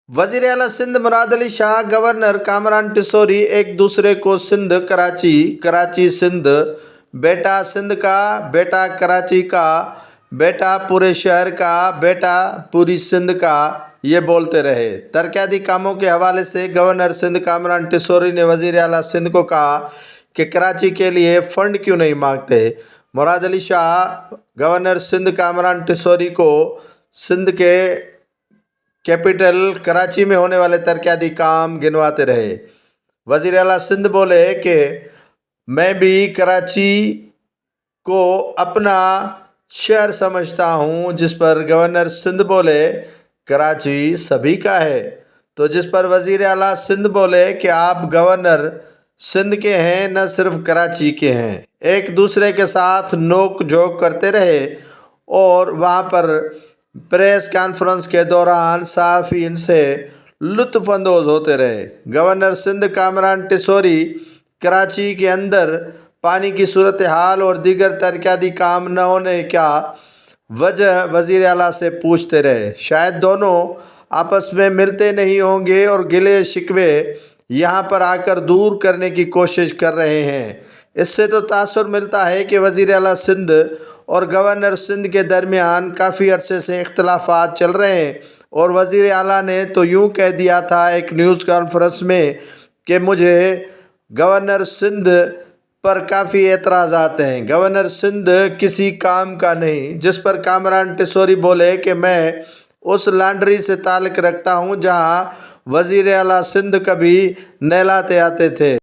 वजीर आला सिंध मुराद अली शाह, गवर्नर कामरान टिसोरी एक दूसरे को सिंध कराची, कराची सिंध, बेटा सिंध का, बेटा कराची का, बेटा पूरे शहर का, बेटा पूरी सिंध का ये बोलते रहे। तरक्याती कामों के हवाले से गवर्नर सिंध कामरान टिसोरी ने वजीर आला सिंध को कहा कि कराची के लिए फंड क्यों नहीं मांगते। मुराद अली शाह गवर्नर सिंध कामरान टिसोरी को सिंध के कैपिटल कराची में होने वाले तरक्याती काम गिनवाते रहे। वज़ीर आला सिंध बोले कि मैं भी कराची को अपना शहर समझता हूँ, जिस पर गवर्नर सिंध बोले कराची सभी का है। तो जिस पर वज़ीर आला सिंध बोले कि आप गवर्नर सिंध के हैं, न सिर्फ कराची के हैं। एक दूसरे के साथ नोक झोंक करते रहे और वहाँ पर प्रेस कॉन्फ्रेंस के दौरान सहाफ़ियन से लुत्फ़ अंदोज़ होते रहे। गवर्नर सिंध कामरान टिसोरी कराची के अंदर पानी की सूरत हाल और दीगर तरक्याती काम न होने का वजह वज़ीर आला से पूछते रहे। शायद दोनों आपस में मिलते नहीं होंगे और गिले शिकवे यहाँ पर आकर दूर करने की कोशिश कर रहे हैं। इससे तो तासुर मिलता है कि वज़ीर आला सिंध और गवर्नर सिंध के दरमियान काफ़ी अरसे से इख्तलाफात चल रहे हैं और वज़ीर आला ने तो यूँ कह दिया था एक न्यूज़ कॉन्फ्रेंस में कि मुझे गवर्नर सिंध पर काफ़ी एतराज़ात हैं, गवर्नर सिंध किसी काम का नहीं। जिस पर कामरान टिसोरी बोले कि मैं उस लॉन्ड्री से ताल्लुक़ रखता हूँ जहाँ वज़ीर आला सिंध कभी नहलाते आते थे।